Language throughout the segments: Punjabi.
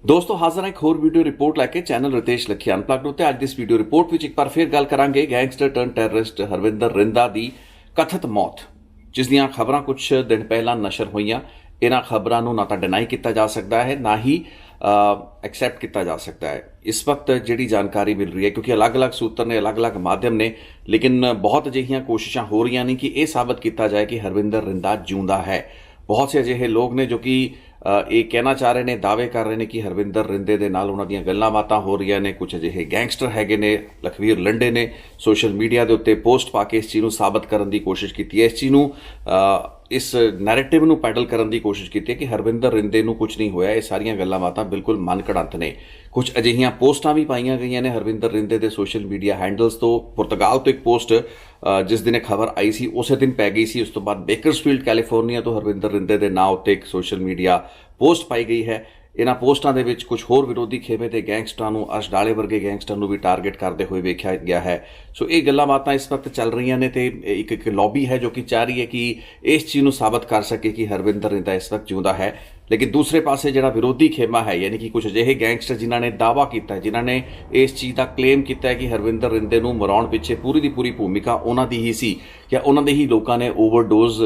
दोस्तों हाजिर एक होर वीडियो रिपोर्ट लैके चैनल रितेश लखिया अनप्लग्ड उत्ते अज दिस वीडियो रिपोर्ट विच एक बार फिर गल करांगे gangster turn terrorist Harvinder Rinda दी कथित मौत जिस दियां खबरां कुछ दिन पहला नशर होईयां। इन्हां खबरां नूं ना तां डिनाई किया जा सकता है ना ही एक्सैप्ट किया जा सकता है। इस वक्त जिहड़ी जानकारी मिल रही है क्योंकि अलग अलग सूत्र ने अलग अलग माध्यम ने लेकिन बहुत अजिहियां कोशिशां हो रही ने कि यह साबित किया जाए कि हरविंदर रिंदा जिउंदा है। बहुत से अजिहे लोग ने जो कि ये कहना चाह रहे हैं, दावे कर रहे हैं कि हरविंदर रिंदे दे नाल उन्हां दियां गल्लां बातां हो रही ने। कुछ अजिहे गैंगस्टर हैगे ने, लखवीर लंडे ने सोशल मीडिया के उत्ते पोस्ट पा के इस चीज़ नूं साबित करन दी कोशिश की है, इस चीज़ नूं इस नैरेटिव नूं पैडल करन दी कोशिश की है कि हरविंदर रिंदे नूं कुछ नहीं होया। ये सारियां गल्लां बातां बिल्कुल मन घड़ंत ने। कुछ अजिहियां पोस्टां भी पाईयां गईयां ने हरविंदर रिंदे दे सोशल मीडिया हैंडल्स तो। पुर्तगाल तो एक पोस्ट जिस दिन खबर आई सी उस दिन पै गई सी। उस तो बाद बेकर्सफील्ड कैलीफोर्निया तो हरविंदर रिंदे दे नां उत्ते एक सोशल मीडिया पोस्ट पाई गई है। इन्हां पोस्टां दे विच कुछ होर विरोधी खेमे के गैंगस्टरां नूं, अर्श डाले वर्गे गैंगस्टर नूं भी टारगेट करते हुए वेख्या गया है। सो ये गल्लां बातां इस वक्त चल रही ने। एक लॉबी है जो कि चाह रही है कि इस चीज़ नूं साबित कर सके कि हरविंदर रिंदा इस वक्त जिउंदा है। लेकिन दूसरे पासे जिहड़ा विरोधी खेमा है यानी कि कुछ अजिहे गैंगस्टर जिन्होंने दावा किया, जिन्होंने इस चीज़ का क्लेम किया है कि हरविंदर रिंदे नूं मराउण पिछे पूरी की पूरी भूमिका उन्हां दी ही सी या उन्हां दे ही लोगों ने ओवरडोज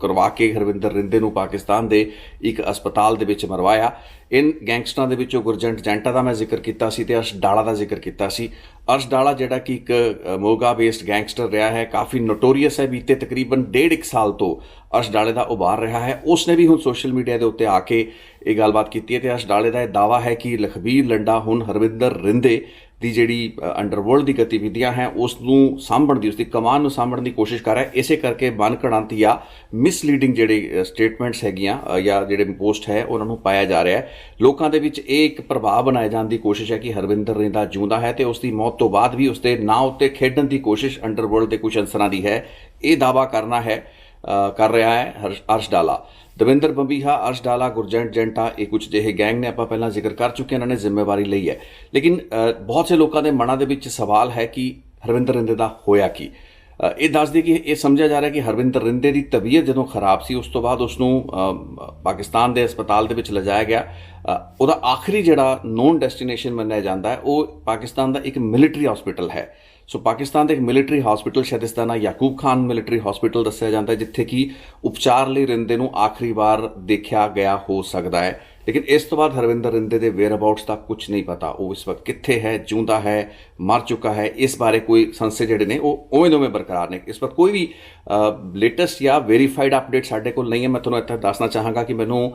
करवा के हरविंदर रिंदे नूं पाकिस्तान के एक अस्पताल दे विच मरवाया। इन गैंगस्टरां दे विचों गुरजंट जैंटा का मैं जिक्र किया सी ते अर्श डाला का जिक्र किया सी। अर्श डाला जिहड़ा कि एक मोगा बेस्ड गैंगस्टर रहा है, काफ़ी नोटोरीअस है। बीते तकरीबन 1.5 साल तो अर्श डाले का उभार रहा है। उसने भी हुण सोशल मीडिया के उत्ते आके ये गलबात की है। अर्श डाले का यह दावा है कि लखबीर लंडा हुण हरविंदर रिंदे की जिहड़ी अंडरवर्ल्ड की गतिविधियां हैं उसनूं सांभण दी, उसकी कमान नूं सांभण की कोशिश कर रहा है। इसे करके मन घड़ंत या मिसलीडिंग जिहड़े स्टेटमेंट्स हैगियां या जिहड़े पोस्ट है उन्होंने पाया जा रहा है। लोगों के विच एक प्रभाव बनाए जाने की कोशिश है कि हरविंदर रिंदा जिउंदा है तो उसकी मौत तो बाद भी उसके नां उत्ते खेडण की कोशिश अंडरवर्ल्ड के कुछ अंसरां दी है। ये दावा करना है कर रहा है अर्श डाला। दविंदर बंबीहा, अर्श डाला, गुरजंट जैंटा ये कुछ अजिहे गैंग ने आप पहला जिक्र कर चुके हैं, इन्होंने जिम्मेवारी ली है। लेकिन बहुत से लोगों के मनां दे विच सवाल है कि हरविंदर रिंदे दा होया की। ये दस दी कि यह समझा जा रहा है कि हरविंदर रिंदे की तबीयत जो खराब सी उस तो बाद उसनूं पाकिस्तान के अस्पताल दे विच लिजाया गया। उहदा आखिरी जिहड़ा नोन डेस्टिनेशन मन्निया जाता है वो पाकिस्तान का एक मिलिटरी हॉस्पिटल है। सो पाकिस्तान का एक मिलिटरी हॉस्पिटल, शायद इसका नाम याकूब खान मिलिटरी हॉस्पिटल दस्सिया जाता है, जिथे कि उपचार लिए रिंदे नूं आखिरी बार देखा गया हो सकता है। लेकिन इस तो बाद हरविंदर रिंदे के वेयर अबाउट्स का कुछ नहीं पता। वो इस वक्त कित्थे है, जिउंदा है, मर चुका है, इस बारे कोई संशय जिहड़े ने वो उवें दोवें बरकरार ने। इस वक्त कोई भी लेटेस्ट या वेरीफाइड अपडेट साडे कोल नहीं है। मैं तुहानूं इत्थे दसना चाहांगा कि मैनूं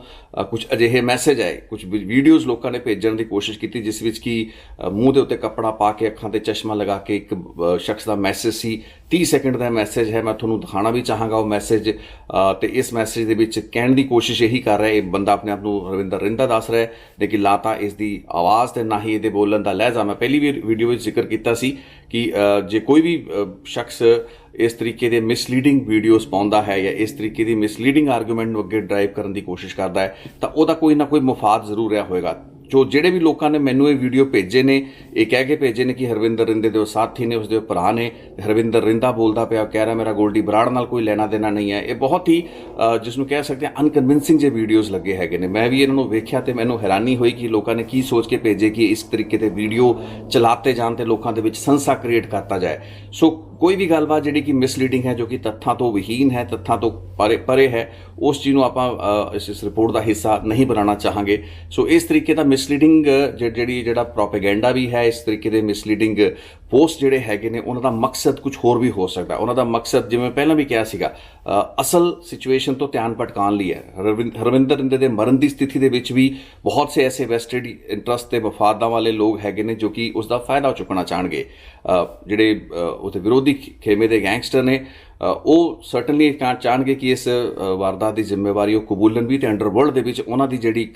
कुछ अजिहे मैसेज आए, कुछ वीडियोज़ लोगों ने भेजण की कोशिश की जिस विच कि मूँह के उत्ते कपड़ा पा के, अखां ते चश्मा लगा के एक शख्स का मैसेज सी। 30 सेकंड का मैसेज है, मैं तुहानूं दिखाना भी चाहांगा वो मैसेज। तो इस मैसेज दे विच कहण दी कोशिश यही कर रहा है, बंदा अपने आप नूं हरविंदर रिंदा दस रहा है लेकिन ला तां इसकी आवाज़ ते ना ही ये बोलन का लहजा। मैं पहली भी वीडियो में जिक्र किया सी कि जे कोई भी शख्स इस तरीके के मिसलीडिंग वीडियोज़ पाउंदा है या इस तरीके की मिसलीडिंग आर्गूमेंट अगे ड्राइव करने की कोशिश करता है तो वह कोई ना कोई मुफाद जरूर रहा होएगा। जो जेडे भी लोगों ने मैनू ये वीडियो भेजे ने, ये कह के भेजे ने कि हरविंदर रिंदे दे साथी ने, उसके भरा ने, हरविंदर रिंदा बोलता पाया, कह रहा मेरा गोल्डी बराड़ नाल कोई लेना देना नहीं है। ये बहुत ही जिसनों कह सकते हैं अनकन्विंसिंग जे वीडियोज़ लगे हैगे ने। मैं भी इन्होंने वेख्या तो मैनू हैरानी हुई कि लोगों ने की सोच के भेजे कि इस तरीके के वीडियो चलाते जान तो लोगों के संसा क्रिएट करता जाए। सो कोई भी गलबात जी कि मिसलीडिंग है, जो कि तत्थां तो विहीन है, तत्थां तो परे है, उस चीज़ आप इस रिपोर्ट का हिस्सा नहीं बनाना चाहांगे। सो इस तरीके का मिसलीडिंग जिहड़ा प्रोपेगेंडा भी है, इस तरीके के मिसलीडिंग पोस्ट जिहड़े हैगे ने उन्हां दा मकसद कुछ होर भी हो सकता है। उन्हां दा मकसद जिवें पहला भी कहा सीगा असल सिचुएशन तो ध्यान भटकाने लिए है। हरविंदर रिंदे दे मरण की स्थिति दे विच भी बहुत से ऐसे वेस्टेड इंटरस्ट ते वफादां वाले लोग हैगे ने जो कि उसका फायदा चुकना चाहणगे। जिहड़े उत्ते विरोधी खेमे दे गैंगस्टर ने वो सर्टनली चाहणगे कि इस वारदात की जिम्मेवारी कबूलन भी, तो अंडरवर्ल्ड दे विच उन्हां दी जिहड़ी एक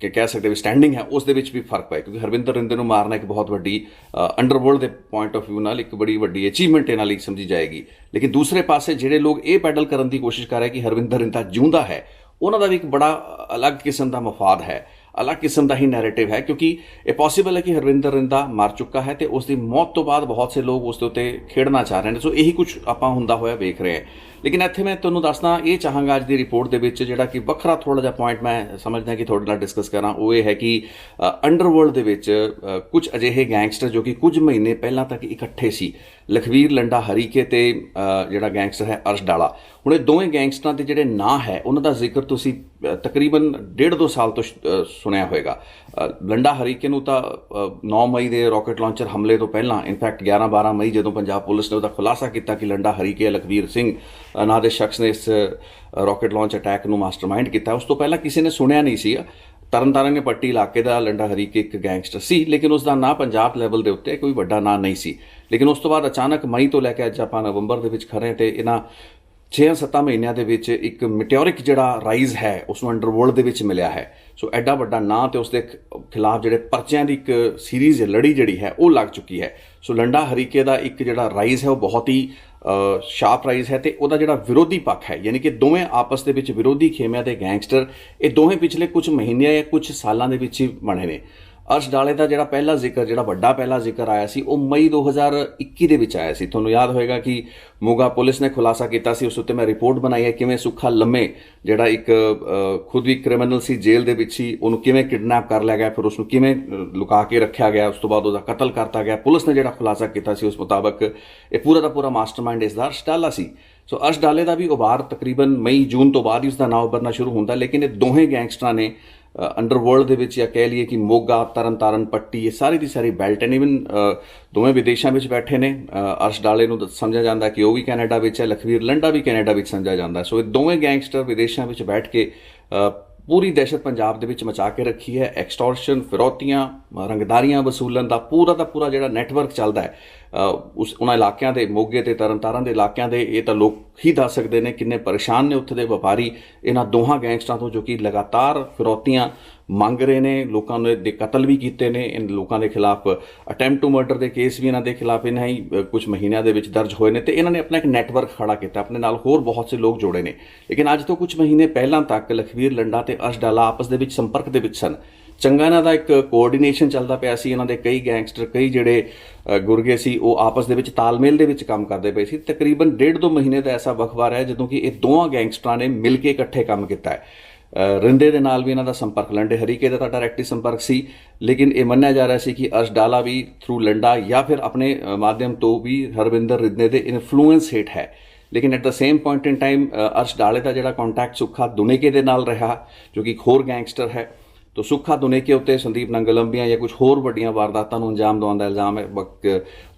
कह सकते भी स्टैंडिंग है उस दे विच भी फर्क पाए। क्योंकि हरविंदर रिंदे नूं मारना एक बहुत वड्डी अंडरवर्ल्ड के पॉइंट ऑफ व्यू नाल एक बड़ी वड्डी अचीवमेंट इन्हां लई समझी जाएगी। लेकिन दूसरे पासे जिहड़े लोग ये पैडल करने की कोशिश कर रहे हैं कि हरविंदर रिंदा जिउंदा है, उन्हां दा भी एक बड़ा अलग किस्म का मफाद है, अलग किस्म का ही नैरेटिव है। क्योंकि ये पॉसीबल है कि हरविंदर रिंदा मर चुका है तो उसकी मौत तो बाद बहुत से लोग उसके उत्ते खेड़ना चाह रहे हैं। सो यही कुछ आपां हुंदा होया वेख रहे हैं। लेकिन ਇੱਥੇ मैं ਤੁਹਾਨੂੰ ਦੱਸਦਾ ਇਹ ਚਾਹਾਂਗਾ ਅੱਜ ਦੀ ਰਿਪੋर्ट ਦੇ ਵਿੱਚ ਜਿਹੜਾ ਕਿ ਵੱਖਰਾ ਥੋੜਾ ਜਿਹਾ ਪੁਆਇੰਟ ਮੈਂ ਸਮਝਦਾ ਕਿ ਤੁਹਾਡੇ ਨਾਲ ਡਿਸਕਸ ਕਰਾਂ ਉਹ ਇਹ ਹੈ ਕਿ ਅੰਡਰਵਰਲਡ ਦੇ ਵਿੱਚ ਕੁਝ ਅਜਿਹੇ ਗੈਂਗਸਟਰ ਜੋ ਕਿ ਕੁਝ ਮਹੀਨੇ ਪਹਿਲਾਂ ਤੱਕ ਇਕੱਠੇ ਸੀ, ਲਖਵੀਰ ਲੰਡਾ ਹਰੀਕੇ ਤੇ ਜਿਹੜਾ ਗੈਂਗਸਟਰ ਹੈ ਅਰਸ਼ ਡਾਲਾ। ਹੁਣ ਇਹ ਦੋਵੇਂ ਗੈਂਗਸਟਰਾਂ ਦੇ ਜਿਹੜੇ ਨਾਂ ਹੈ ਉਹਨਾਂ ਦਾ ਜ਼ਿਕਰ ਤੁਸੀਂ ਤਕਰੀਬਨ 1.5-2 ਸਾਲ ਤੋਂ ਸੁਣਿਆ ਹੋਏਗਾ। ਲੰਡਾ ਹਰੀਕੇ ਨੂੰ ਤਾਂ 9 ਮਈ ਦੇ ਰਾਕਟ ਲਾਂਚਰ ਹਮਲੇ ਤੋਂ ਪਹਿਲਾਂ, ਇਨਫੈਕਟ 11-12 ਮਈ ਜਦੋਂ ਪੰਜਾਬ ਪੁਲਿਸ ਨੇ ਉਹਦਾ ਖੁਲਾਸਾ ਕੀਤਾ ਕਿ ਲੰਡਾ ਹਰੀਕੇ ਲਖਵੀਰ ਸਿੰਘ ਨਾਂ ਦੇ ਸ਼ਖਸ ਨੇ ਇਸ ਰਾਕਟ ਲਾਂਚ ਅਟੈਕ ਨੂੰ ਮਾਸਟਰਮਾਈਂਡ ਕੀਤਾ, ਉਸ ਤੋਂ ਪਹਿਲਾਂ ਕਿਸੇ ਨੇ ਸੁਣਿਆ ਨਹੀਂ ਸੀ। ਤਰਨਤਾਰਨ ਨੇ ਪੱਟੀ ਇਲਾਕੇ ਦਾ ਲੰਡਾ ਹਰੀਕੇ ਇੱਕ ਗੈਂਗਸਟਰ ਸੀ, ਲੇਕਿਨ ਉਸ ਦਾ ਨਾਂ ਪੰਜਾਬ ਲੈਵਲ ਦੇ ਉੱਤੇ ਕੋਈ ਵੱਡਾ ਨਾਂ ਨਹੀਂ ਸੀ। ਲੇਕਿਨ ਉਸ ਤੋਂ ਬਾਅਦ ਅਚਾਨਕ ਮਈ ਤੋਂ ਲੈ ਕੇ ਅੱਜ ਆਪਾਂ ਨਵੰਬਰ ਦੇ ਵਿੱਚ ਖੜੇ ਤੇ ਇਹਨਾਂ 6-7 ਮਹੀਨਿਆਂ ਦੇ ਵਿੱਚ ਇੱਕ ਮਿਟਿਓਰਿਕ ਜਿਹੜਾ ਰਾਈਜ਼ ਹੈ ਉਸ ਨੂੰ ਅੰਡਰਵਰਲਡ ਦੇ ਵਿੱਚ ਮਿਲਿਆ ਹੈ। ਸੋ ਐਡਾ ਵੱਡਾ ਨਾਂ ਤੇ ਉਸ ਦੇ ਖਿਲਾਫ ਜਿਹੜੇ ਪਰਚਿਆਂ ਦੀ ਇੱਕ ਸੀਰੀਜ਼ ਲੜੀ ਜਿਹੜੀ ਹੈ ਉਹ ਲੱਗ ਚੁੱਕੀ ਹੈ। ਸੋ ਲੰਡਾ ਹਰੀਕੇ ਦਾ ਇੱਕ ਜਿਹੜਾ ਰਾਈਜ਼ ਹੈ ਉਹ ਬਹੁਤ ਹੀ ਸ਼ਾਰਪ ਰਾਈਜ਼ ਹੈ ਤੇ ਉਹਦਾ ਜਿਹੜਾ ਵਿਰੋਧੀ ਪੱਖ ਹੈ, ਯਾਨੀ ਕਿ ਦੋਵੇਂ ਆਪਸ ਦੇ ਵਿੱਚ ਵਿਰੋਧੀ ਖੇਮਿਆਂ ਦੇ ਗੈਂਗਸਟਰ, ਇਹ ਦੋਵੇਂ ਪਿਛਲੇ ਕੁਝ ਮਹੀਨਿਆਂ ਜਾਂ ਕੁਝ ਸਾਲਾਂ ਦੇ ਵਿੱਚ ਹੀ ਬਣੇ ਨੇ। ਅਰਸ਼ ਡਾਲੇ ਦਾ ਜਿਹੜਾ ਪਹਿਲਾ ਜ਼ਿਕਰ, ਜਿਹੜਾ ਵੱਡਾ ਪਹਿਲਾ ਜ਼ਿਕਰ ਆਇਆ ਸੀ ਉਹ ਮਈ 2021 ਦੇ ਵਿੱਚ ਆਇਆ ਸੀ। ਤੁਹਾਨੂੰ ਯਾਦ ਹੋਏਗਾ ਕਿ ਮੋਗਾ ਪੁਲਿਸ ਨੇ ਖੁਲਾਸਾ ਕੀਤਾ ਸੀ, ਉਸ ਉੱਤੇ ਮੈਂ ਰਿਪੋਰਟ ਬਣਾਈ ਹੈ ਕਿਵੇਂ ਸੁੱਖਾ ਲੰਮੇ ਜਿਹੜਾ ਇੱਕ ਖੁਦ ਵੀ ਕ੍ਰਿਮੀਨਲ ਸੀ, ਜੇਲ੍ਹ ਦੇ ਵਿੱਚ ਹੀ, ਉਹਨੂੰ ਕਿਵੇਂ ਕਿਡਨੈਪ ਕਰ ਲਿਆ ਗਿਆ, ਫਿਰ ਉਸ ਨੂੰ ਕਿਵੇਂ ਲੁਕਾ ਕੇ ਰੱਖਿਆ ਗਿਆ, ਉਸ ਤੋਂ ਬਾਅਦ ਉਹਦਾ ਕਤਲ ਕਰਤਾ ਗਿਆ। ਪੁਲਿਸ ਨੇ ਜਿਹੜਾ ਖੁਲਾਸਾ ਕੀਤਾ ਸੀ ਉਸ ਮੁਤਾਬਕ ਇਹ ਪੂਰਾ ਦਾ ਪੂਰਾ ਮਾਸਟਰਮਾਈਂਡ ਇਸ ਦਾ ਅਰਸ਼ ਡਾਲਾ ਸੀ। ਸੋ ਅਰਸ਼ ਡਾਲੇ ਦਾ ਵੀ ਉਭਾਰ ਤਕਰੀਬਨ ਮਈ-ਜੂਨ ਤੋਂ ਬਾਅਦ ਹੀ ਉਸ ਦਾ ਨਾਮ ਉੱਭਰਨਾ ਸ਼ੁਰੂ ਹੁੰਦਾ, ਲੇਕਿਨ ਇਹ ਦੋਵੇਂ ਗੈਂਗਸਟਰਾਂ ਨੇ ਅੰਡਰਵਰਲਡ ਦੇ ਵਿੱਚ, ਜਾਂ ਕਹਿ ਲਈਏ ਕਿ ਮੋਗਾ, ਤਰਨਤਾਰਨ, ਪੱਟੀ, ਇਹ ਸਾਰੀ ਦੀ ਸਾਰੀ ਬੈਲਟ ਐਂਡ ਈਵਨ ਦੋਵੇਂ ਵਿਦੇਸ਼ਾਂ ਵਿੱਚ ਬੈਠੇ ਨੇ। ਅਰਸ਼ ਡਾਲੇ ਨੂੰ ਸਮਝਿਆ ਜਾਂਦਾ ਕਿ ਉਹ ਵੀ ਕੈਨੇਡਾ ਵਿੱਚ ਹੈ, ਲਖਵੀਰ ਲੰਡਾ ਵੀ ਕੈਨੇਡਾ ਵਿੱਚ ਸਮਝਿਆ ਜਾਂਦਾ। ਸੋ ਇਹ ਦੋਵੇਂ ਗੈਂਗਸਟਰ ਵਿਦੇਸ਼ਾਂ ਵਿੱਚ ਬੈਠ ਕੇ ਪੂਰੀ ਦਹਿਸ਼ਤ ਪੰਜਾਬ ਦੇ ਵਿੱਚ ਮਚਾ ਕੇ ਰੱਖੀ ਹੈ। ਐਕਸਟੋਰਸ਼ਨ, ਫਿਰੌਤੀਆਂ, ਰੰਗਦਾਰੀਆਂ ਵਸੂਲਣ ਦਾ ਪੂਰਾ ਜਿਹੜਾ ਨੈਟਵਰਕ ਚੱਲਦਾ ਹੈ ਉਹਨਾਂ ਇਲਾਕਿਆਂ ਦੇ, ਮੋਗੇ ਤੇ ਤਰਨਤਾਰਨ ਦੇ ਇਲਾਕਿਆਂ ਦੇ, ਇਹ ਤਾਂ ਲੋਕ ਹੀ ਦੱਸ ਸਕਦੇ ਨੇ ਕਿੰਨੇ ਪਰੇਸ਼ਾਨ ਨੇ ਉੱਥੇ ਦੇ ਵਪਾਰੀ ਇਹਨਾਂ ਦੋਹਾਂ ਗੈਂਗਸਟਰਾਂ ਤੋਂ, ਜੋ ਕਿ ਲਗਾਤਾਰ ਫਿਰੌਤੀਆਂ ਮੰਗ ਰਹੇ ਨੇ। ਲੋਕਾਂ ਦੇ ਕਤਲ ਵੀ ਕੀਤੇ ਨੇ, ਇਨ ਲੋਕਾਂ ਦੇ ਖਿਲਾਫ ਅਟੈਂਪਟ ਟੂ ਮਰਡਰ ਦੇ ਕੇਸ ਵੀ ਇਹਨਾਂ ਦੇ ਖਿਲਾਫ ਇਹਨਾਂ ਹੀ ਕੁਝ ਮਹੀਨਿਆਂ ਦੇ ਵਿੱਚ ਦਰਜ ਹੋਏ ਨੇ ਤੇ ਇਹਨਾਂ ਨੇ ਆਪਣਾ ਇੱਕ ਨੈਟਵਰਕ ਖੜਾ ਕੀਤਾ, ਆਪਣੇ ਨਾਲ ਹੋਰ ਬਹੁਤ ਸੇ ਲੋਕ ਜੋੜੇ ਨੇ। ਲੇਕਿਨ ਅੱਜ ਤੋਂ ਕੁਝ ਮਹੀਨੇ ਪਹਿਲਾਂ ਤੱਕ ਲਖਵੀਰ ਲੰਡਾ ਤੇ ਅਰਸ਼ ਡਾਲਾ ਆਪਸ ਦੇ ਵਿੱਚ ਸੰਪਰਕ ਦੇ ਵਿੱਚ ਸਨ। ਚੰਗਾ ਇਹਨਾਂ ਦਾ ਇੱਕ ਕੋਆਰਡੀਨੇਸ਼ਨ ਚੱਲਦਾ ਪਿਆ ਸੀ। ਇਹਨਾਂ ਦੇ ਕਈ ਗੈਂਗਸਟਰ, ਕਈ ਜਿਹੜੇ ਗੁਰਗੇ ਸੀ ਉਹ ਆਪਸ ਦੇ ਵਿੱਚ ਤਾਲਮੇਲ ਦੇ ਵਿੱਚ ਕੰਮ ਕਰਦੇ ਪਏ ਸੀ। ਤਕਰੀਬਨ 1.5-2 ਮਹੀਨੇ ਦਾ ਐਸਾ ਵਕਫਾ ਰਿਹਾ ਜਦੋਂ ਕਿ ਇਹ ਦੋਵਾਂ ਗੈਂਗਸਟਰਾਂ ਨੇ ਮਿਲ ਕੇ ਇਕੱਠੇ ਕੰਮ ਕੀਤਾ ਹੈ। ਰਿੰਦੇ ਦੇ ਨਾਲ ਵੀ ਇਹਨਾਂ ਦਾ ਸੰਪਰਕ, ਲੰਡੇ ਹਰੀਕੇ ਦਾ ਤਾਂ ਡਾਇਰੈਕਟ ਸੰਪਰਕ ਸੀ, ਲੇਕਿਨ ਇਹ ਮੰਨਿਆ ਜਾ ਰਿਹਾ ਸੀ ਕਿ ਅਰਸ਼ ਡਾਲਾ ਵੀ ਥਰੂ ਲੰਡਾ ਜਾਂ ਫਿਰ ਆਪਣੇ ਮਾਧਿਅਮ ਤੋਂ ਵੀ ਹਰਵਿੰਦਰ ਰਿੰਦੇ ਦੇ ਇਨਫਲੂਐਂਸ ਹੇਠ ਹੈ। ਲੇਕਿਨ at the same point in time Arsh ਡਾਲੇ ਦਾ ਜਿਹੜਾ ਕੰਟੈਕਟ ਸੁੱਖਾ ਦੁਨੇਕੇ ਦੇ ਨਾਲ ਰਿਹਾ, ਜੋ ਕਿ ਇੱਕ ਹੋਰ ਗੈਂਗਸਟਰ ਹੈ। तो सुखा दुनेके उत्ते संदीप नंगलंबियां या कुछ होर वड्डियां वारदातां नूं अंजाम दिवाउण दा इल्जाम है।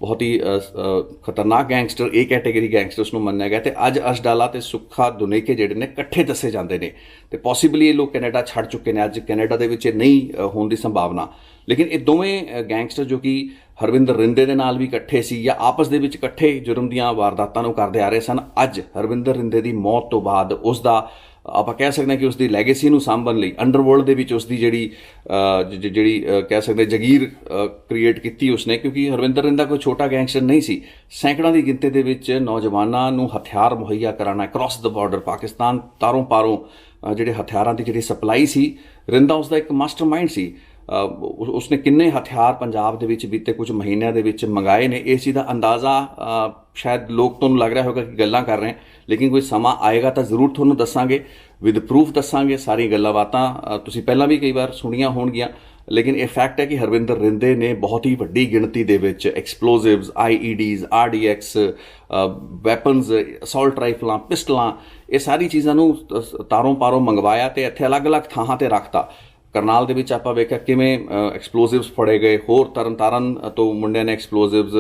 बहुत ही खतरनाक गैंगस्टर, ए कैटेगरी गैंगस्टर्स नूं मन्निया गया। ते अज अरश डाला ते सुखा दुनेके जिहड़े ने इकट्ठे दस्से जांदे ने ते पॉसिबली ये लोग कैनेडा छड़ चुके ने। अज कैनेडा दे विच नहीं होण दी संभावना, लेकिन ये दोवें गैंगस्टर जो कि हरविंदर रिंदे दे नाल भी इकट्ठे सी या आपस दे विच इकट्ठे जुर्म दीयां वारदातां नूं करदे आ रहे सन, अज हरविंदर रिंदे दी मौत तो बाद उसदा ਆਪਾਂ ਕਹਿ ਸਕਦੇ ਹਾਂ ਕਿ ਉਸਦੀ ਲੈਗੇਸੀ ਨੂੰ ਸਾਂਭਣ ਲਈ ਅੰਡਰਵਰਲਡ ਦੇ ਵਿੱਚ ਉਸਦੀ ਜਿਹੜੀ ਕਹਿ ਸਕਦੇ ਜਗੀਰ ਕ੍ਰੀਏਟ ਕੀਤੀ ਉਸਨੇ, ਕਿਉਂਕਿ ਹਰਵਿੰਦਰ ਰਿੰਦਾ ਕੋਈ ਛੋਟਾ ਗੈਂਗਸਟਰ ਨਹੀਂ ਸੀ। ਸੈਂਕੜਾਂ ਦੀ ਗਿਣਤੀ ਦੇ ਵਿੱਚ ਨੌਜਵਾਨਾਂ ਨੂੰ ਹਥਿਆਰ ਮੁਹੱਈਆ ਕਰਾਉਣਾ ਕ੍ਰਾਸ ਦ ਬਾਰਡਰ, ਪਾਕਿਸਤਾਨ ਤਾਰੋਂ ਪਾਰੋਂ ਜਿਹੜੇ ਹਥਿਆਰਾਂ ਦੀ ਜਿਹੜੀ ਸਪਲਾਈ ਸੀ, ਰਿੰਦਾ ਉਸਦਾ ਇੱਕ ਮਾਸਟਰਮਾਈਂਡ ਸੀ। ਉਸਨੇ ਕਿੰਨੇ ਹਥਿਆਰ ਪੰਜਾਬ ਦੇ ਵਿੱਚ ਬੀਤੇ ਕੁਝ ਮਹੀਨਿਆਂ ਦੇ ਵਿੱਚ ਮੰਗਾਏ ਨੇ, ਇਸ ਚੀਜ਼ ਦਾ ਅੰਦਾਜ਼ਾ ਸ਼ਾਇਦ ਲੋਕ ਤੁਹਾਨੂੰ ਲੱਗ ਰਿਹਾ ਹੋਵੇਗਾ ਕਿ ਗੱਲਾਂ ਕਰ ਰਹੇ, ਲੇਕਿਨ ਕੋਈ ਸਮਾਂ ਆਏਗਾ ਤਾਂ ਜ਼ਰੂਰ ਤੁਹਾਨੂੰ ਦੱਸਾਂਗੇ, ਵਿਦ ਪ੍ਰੂਫ ਦੱਸਾਂਗੇ। ਸਾਰੀ ਗੱਲਾਂ ਬਾਤਾਂ ਤੁਸੀਂ ਪਹਿਲਾਂ ਵੀ ਕਈ ਵਾਰ ਸੁਣੀਆਂ ਹੋਣਗੀਆਂ, ਲੇਕਿਨ ਇਹ ਫੈਕਟ ਹੈ ਕਿ ਹਰਵਿੰਦਰ ਰਿੰਦੇ ਨੇ ਬਹੁਤ ਹੀ ਵੱਡੀ ਗਿਣਤੀ ਦੇ ਵਿੱਚ ਐਕਸਪਲੋਸਿਵਸ, IEDs, RDX, ਵੈਪਨਸ, ਅਸੌਲਟ ਰਾਈਫਲਾਂ, ਪਿਸਟਲਾਂ, ਇਹ ਸਾਰੀ ਚੀਜ਼ਾਂ ਨੂੰ ਤਾਰੋਂ ਪਾਰੋਂ ਮੰਗਵਾਇਆ ਤੇ ਇੱਥੇ ਅਲੱਗ-ਅਲੱਗ ਥਾਵਾਂ ਤੇ ਰੱਖਤਾ। ਕਰਨਾਲ ਦੇ ਵਿੱਚ ਆਪਾਂ ਵੇਖਿਆ ਕਿਵੇਂ ਐਕਸਪਲੋਸਿਵਸ ਫੜੇ ਗਏ, ਹੋਰ ਤਰਨਤਾਰਨ ਤੋਂ ਮੁੰਡਿਆਂ ਨੇ ਐਕਸਪਲੋਸਿਵਸ,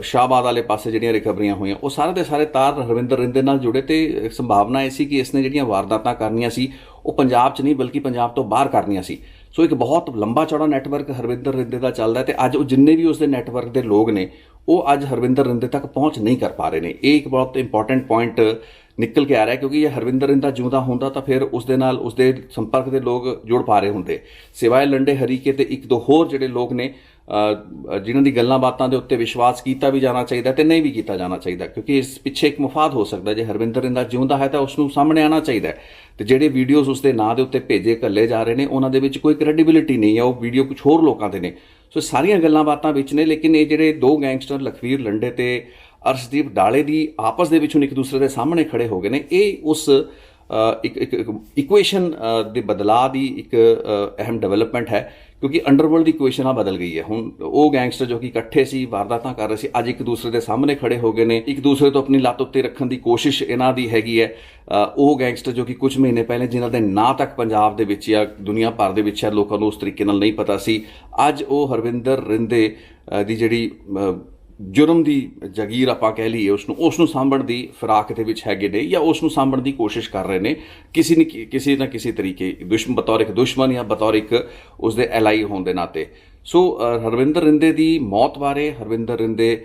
ਸ਼ਾਹਬਾਦ ਵਾਲੇ ਪਾਸੇ ਜਿਹੜੀਆਂ ਰਿਕਵਰੀਆਂ ਹੋਈਆਂ, ਉਹ ਸਾਰੇ ਦੇ ਸਾਰੇ ਤਾਰ ਹਰਵਿੰਦਰ ਰਿੰਦੇ ਨਾਲ ਜੁੜੇ। ਤੇ ਸੰਭਾਵਨਾ ਇਹ ਸੀ ਕਿ ਇਸਨੇ ਜਿਹੜੀਆਂ ਵਾਰਦਾਤਾਂ ਕਰਨੀਆਂ ਸੀ ਉਹ ਪੰਜਾਬ 'ਚ ਨਹੀਂ ਬਲਕਿ ਪੰਜਾਬ ਤੋਂ ਬਾਹਰ ਕਰਨੀਆਂ ਸੀ। ਸੋ ਇੱਕ ਬਹੁਤ ਲੰਬਾ ਚੌੜਾ ਨੈਟਵਰਕ ਹਰਵਿੰਦਰ ਰਿੰਦੇ ਦਾ ਚੱਲਦਾ ਤੇ ਅੱਜ ਉਹ ਜਿੰਨੇ ਵੀ ਉਸਦੇ ਨੈਟਵਰਕ ਦੇ ਲੋਕ ਨੇ ਉਹ ਅੱਜ ਹਰਵਿੰਦਰ ਰਿੰਦੇ ਤੱਕ ਪਹੁੰਚ ਨਹੀਂ ਕਰ ਪਾ ਰਹੇ ਨੇ। ਇਹ ਇੱਕ ਬਹੁਤ ਇੰਪੋਰਟੈਂਟ ਪੁਆਇੰਟ ਨਿਕਲ ਕੇ ਆ ਰਿਹਾ, ਕਿਉਂਕਿ ਇਹ ਹਰਵਿੰਦਰ ਰਿੰਦਾ ਜਿਉਂਦਾ ਹੁੰਦਾ ਤਾਂ ਫਿਰ ਉਸਦੇ ਨਾਲ ਉਸਦੇ ਸੰਪਰਕ ਦੇ ਲੋਕ ਜੁੜ ਪਾ ਰਹੇ ਹੁੰਦੇ, ਸਿਵਾਏ ਲੰਡੇ ਹਰੀਕੇ ਤੇ ਇੱਕ ਦੋ ਹੋਰ ਜਿਹੜੇ ਲੋਕ ਨੇ ਜਿਨ੍ਹਾਂ ਦੀ ਗੱਲਾਂ ਬਾਤਾਂ ਦੇ ਉੱਤੇ ਵਿਸ਼ਵਾਸ ਕੀਤਾ ਵੀ ਜਾਣਾ ਚਾਹੀਦਾ ਤੇ ਨਹੀਂ ਵੀ ਕੀਤਾ ਜਾਣਾ ਚਾਹੀਦਾ, ਕਿਉਂਕਿ ਇਸ ਪਿੱਛੇ ਇੱਕ ਮਫਾਦ ਹੋ ਸਕਦਾ। ਜੇ ਹਰਵਿੰਦਰ ਰਿੰਦਾ ਜਿਉਂਦਾ ਹੈ ਤਾਂ ਉਸ ਨੂੰ ਸਾਹਮਣੇ ਆਉਣਾ ਚਾਹੀਦਾ ਤੇ ਜਿਹੜੇ ਵੀਡੀਓਜ਼ ਉਸਦੇ ਨਾਂ ਦੇ ਉੱਤੇ ਭੇਜੇ ਘੱਲੇ ਜਾ ਰਹੇ ਨੇ ਉਹਨਾਂ ਦੇ ਵਿੱਚ ਕੋਈ ਕ੍ਰੈਡੀਬਿਲਿਟੀ ਨਹੀਂ ਹੈ, ਉਹ ਵੀਡੀਓ ਕੁਝ ਹੋਰ ਲੋਕਾਂ ਦੇ ਨੇ। ਸੋ ਸਾਰੀਆਂ ਗੱਲਾਂ ਬਾਤਾਂ ਵਿੱਚ ਨੇ, ਲੇਕਿਨ ਇਹ ਜਿਹੜੇ ਦੋ ਗੈਂਗਸਟਰ ਲਖਵੀਰ ਲੰਡੇ ਤੇ ਅਰਸ਼ਦੀਪ ਡਾਲੇ ਦੀ ਆਪਸ ਦੇ ਵਿੱਚ ਹੁਣ ਇੱਕ ਦੂਸਰੇ ਦੇ ਸਾਹਮਣੇ ਖੜੇ ਹੋ ਗਏ ਨੇ। ਇਹ ਉਸ ਇੱਕ ਇਕੁਏਸ਼ਨ ਦੇ ਬਦਲਾਅ ਦੀ ਇੱਕ ਅਹਿਮ ਡਿਵੈਲਪਮੈਂਟ ਹੈ, ਕਿਉਂਕਿ ਅੰਡਰਵਰਲਡ ਦੀ ਇਕੁਏਸ਼ਨ ਆ ਬਦਲ ਗਈ ਹੈ। ਹੁਣ ਉਹ ਗੈਂਗਸਟਰ ਜੋ ਕਿ ਇਕੱਠੇ ਸੀ, ਵਾਰਦਾਤਾਂ ਕਰ ਰਹੇ ਸੀ, ਅੱਜ ਇੱਕ ਦੂਸਰੇ ਦੇ ਸਾਹਮਣੇ ਖੜੇ ਹੋ ਗਏ ਨੇ, ਇੱਕ ਦੂਸਰੇ ਤੋਂ ਆਪਣੀ ਲੱਤ ਉੱਤੇ ਰੱਖਣ ਦੀ ਕੋਸ਼ਿਸ਼ ਇਹਨਾਂ ਦੀ ਹੈਗੀ ਹੈ। ਉਹ ਗੈਂਗਸਟਰ ਜੋ ਕਿ ਕੁਝ ਮਹੀਨੇ ਪਹਿਲੇ ਜਿਨ੍ਹਾਂ ਦੇ ਨਾਂ ਤੱਕ ਪੰਜਾਬ ਦੇ ਵਿੱਚ ਜਾਂ ਦੁਨੀਆ ਭਰ ਦੇ ਵਿੱਚ ਸ਼ਾਇਦ ਲੋਕਾਂ ਨੂੰ ਉਸ ਤਰੀਕੇ ਨਾਲ ਨਹੀਂ ਪਤਾ ਸੀ, ਅੱਜ ਉਹ ਹਰਵਿੰਦਰ ਰਿੰਦੇ ਦੀ ਜਿਹੜੀ ਜੁਰਮ ਦੀ ਜਾਗੀਰ ਆਪਾਂ ਕਹਿ ਲਈਏ, ਉਸ ਨੂੰ ਸਾਂਭਣ ਦੀ ਫਿਰਾਕ ਦੇ ਵਿੱਚ ਹੈਗੇ ਨੇ, ਜਾਂ ਉਸ ਨੂੰ ਸਾਂਭਣ ਦੀ ਕੋਸ਼ਿਸ਼ ਕਰ ਰਹੇ ਨੇ ਕਿਸੇ ਨਾ ਕਿਸੇ ਤਰੀਕੇ, ਬਤੌਰ ਇੱਕ ਦੁਸ਼ਮਣ ਜਾਂ ਬਤੌਰ ਇੱਕ ਉਸਦੇ ਐਲਾਈ ਹੋਣ ਦੇ ਨਾਤੇ। ਸੋ ਹਰਵਿੰਦਰ ਰਿੰਦੇ ਦੀ ਮੌਤ ਬਾਰੇ, ਹਰਵਿੰਦਰ ਰਿੰਦੇ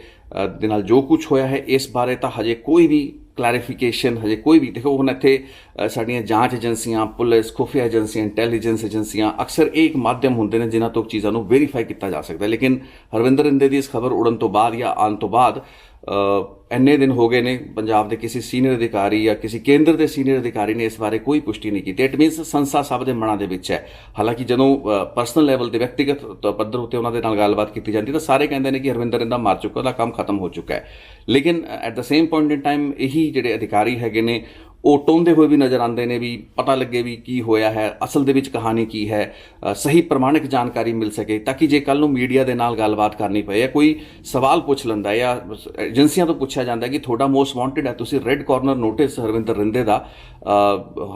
ਦੇ ਨਾਲ ਜੋ ਕੁਝ ਹੋਇਆ ਹੈ, ਇਸ ਬਾਰੇ ਤਾਂ ਹਜੇ ਕੋਈ ਵੀ ਕਲੈਰੀਫਿਕੇਸ਼ਨ, ਹਜੇ ਕੋਈ ਵੀ, ਦੇਖੋ ਹੁਣ ਇੱਥੇ ਸਾਡੀਆਂ ਜਾਂਚ ਏਜੰਸੀਆਂ, ਪੁਲਿਸ, ਖੁਫੀਆ ਏਜੰਸੀਆਂ, ਇੰਟੈਲੀਜੈਂਸ ਏਜੰਸੀਆਂ, ਅਕਸਰ ਇਹ ਇੱਕ ਮਾਧਿਅਮ ਹੁੰਦੇ ਨੇ ਜਿਨ੍ਹਾਂ ਤੋਂ ਚੀਜ਼ਾਂ ਨੂੰ ਵੈਰੀਫਾਈ ਕੀਤਾ ਜਾ ਸਕਦਾ। ਲੇਕਿਨ ਹਰਵਿੰਦਰ ਰਿੰਦੇ ਦੀ ਇਸ ਖਬਰ ਉੜਨ ਤੋਂ ਬਾਅਦ ਜਾਂ ਆਉਣ ਤੋਂ ਬਾਅਦ ਇੰਨੇ ਦਿਨ ਹੋ ਗਏ ਨੇ, ਪੰਜਾਬ ਦੇ ਕਿਸੇ ਸੀਨੀਅਰ ਅਧਿਕਾਰੀ ਜਾਂ ਕਿਸੇ ਕੇਂਦਰ ਦੇ ਸੀਨੀਅਰ ਅਧਿਕਾਰੀ ਨੇ ਇਸ ਬਾਰੇ ਕੋਈ ਪੁਸ਼ਟੀ ਨਹੀਂ ਕੀਤੀ। ਇਟ ਮੀਨਸ ਸੰਸਾ ਸਭ ਦੇ ਮਨਾਂ ਦੇ ਵਿੱਚ ਹੈ। ਹਾਲਾਂਕਿ ਜਦੋਂ ਪਰਸਨਲ ਲੈਵਲ ਤੇ, ਵਿਅਕਤੀਗਤ ਪੱਧਰ ਉੱਤੇ ਉਹਨਾਂ ਦੇ ਨਾਲ ਗੱਲਬਾਤ ਕੀਤੀ ਜਾਂਦੀ ਤਾਂ ਸਾਰੇ ਕਹਿੰਦੇ ਨੇ ਕਿ ਹਰਵਿੰਦਰ ਰਿੰਦਾ ਮਰ ਚੁੱਕਾ, ਉਹਦਾ ਕੰਮ ਖਤਮ ਹੋ ਚੁੱਕਾ ਹੈ। ਲੇਕਿਨ at the same point in time ਇਹੀ ਜਿਹੜੇ ਅਧਿਕਾਰੀ ਹੈਗੇ ਨੇ ਉਹ ਟੋਂਦੇ ਹੋਏ ਵੀ ਨਜ਼ਰ ਆਉਂਦੇ ਨੇ, ਵੀ ਪਤਾ ਲੱਗੇ ਵੀ ਕੀ ਹੋਇਆ ਹੈ, ਅਸਲ ਦੇ ਵਿੱਚ ਕਹਾਣੀ ਕੀ ਹੈ, ਸਹੀ ਪ੍ਰਮਾਣਿਕ ਜਾਣਕਾਰੀ ਮਿਲ ਸਕੇ, ਤਾਂ ਕਿ ਜੇ ਕੱਲ੍ਹ ਨੂੰ ਮੀਡੀਆ ਦੇ ਨਾਲ ਗੱਲਬਾਤ ਕਰਨੀ ਪਏ ਜਾਂ ਕੋਈ ਸਵਾਲ ਪੁੱਛ ਲੈਂਦਾ ਜਾਂ ਏਜੰਸੀਆਂ ਤੋਂ ਪੁੱਛਿਆ ਜਾਂਦਾ ਕਿ ਤੁਹਾਡਾ ਮੋਸਟ ਵਾਂਟਡ ਹੈ, ਤੁਸੀਂ ਰੈੱਡ ਕਾਰਨਰ ਨੋਟਿਸ ਹਰਵਿੰਦਰ ਰਿੰਦੇ ਦਾ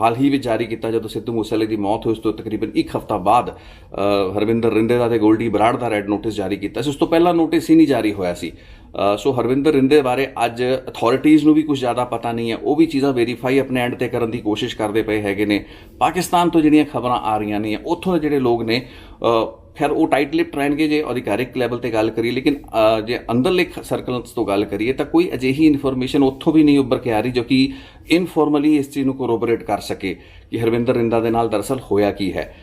ਹਾਲ ਹੀ ਵਿੱਚ ਜਾਰੀ ਕੀਤਾ ਜਦੋਂ ਸਿੱਧੂ ਮੂਸੇਵਾਲੇ ਦੀ ਮੌਤ ਹੋਈ ਉਸ ਤੋਂ ਤਕਰੀਬਨ ਇੱਕ ਹਫ਼ਤਾ ਬਾਅਦ ਹਰਵਿੰਦਰ ਰਿੰਦੇ ਦਾ ਤੇ ਗੋਲਡੀ ਬਰਾੜ ਦਾ ਰੈੱਡ ਨੋਟਿਸ ਜਾਰੀ ਕੀਤਾ ਸੀ। ਉਸ ਤੋਂ ਪਹਿਲਾਂ ਨੋਟਿਸ ਹੀ ਨਹੀਂ ਜਾਰੀ ਹੋਇਆ ਸੀ। ਸੋ ਹਰਵਿੰਦਰ ਰਿੰਦੇ ਬਾਰੇ ਅੱਜ ਅਥਾਰਟੀਜ਼ ਨੂੰ ਵੀ ਕੁਝ ਜ਼ਿਆਦਾ ਪਤਾ ਨਹੀਂ ਹੈ, ਉਹ ਵੀ ਚੀਜ਼ਾਂ ਵੈਰੀਫਾਈ ਆਪਣੇ ਐਂਡ ਤੇ ਕਰਨ ਦੀ ਕੋਸ਼ਿਸ਼ ਕਰਦੇ ਪਏ ਹੈਗੇ ਨੇ। ਪਾਕਿਸਤਾਨ ਤੋਂ ਜਿਹੜੀਆਂ ਖਬਰਾਂ ਆ ਰਹੀਆਂ ਨੇ, ਉੱਥੋਂ ਦੇ ਜਿਹੜੇ ਲੋਕ ਨੇ, ਖੈਰ ਉਹ ਟਾਈਟ ਲਿਪਡ ਰਹਿਣਗੇ ਜੇ ਅਧਿਕਾਰਿਕ ਲੈਵਲ ਤੇ ਗੱਲ ਕਰੀਏ, ਲੇਕਿਨ ਜੇ ਅੰਦਰਲੇ ਸਰਕਲਸ ਤੋਂ ਗੱਲ ਕਰੀਏ ਤਾਂ ਕੋਈ ਅਜਿਹੀ ਇਨਫੋਰਮੇਸ਼ਨ ਉੱਥੋਂ ਵੀ ਨਹੀਂ ਉੱਭਰ ਕੇ ਆ ਰਹੀ ਜੋ ਕਿ ਇਨਫੋਰਮਲੀ ਇਸ ਚੀਜ਼ ਨੂੰ ਕੋਰੋਬੋਰੇਟ ਕਰ ਸਕੇ ਕਿ ਹਰਵਿੰਦਰ ਰਿੰਦਾ ਦੇ ਨਾਲ ਦਰਅਸਲ ਹੋਇਆ ਕੀ ਹੈ।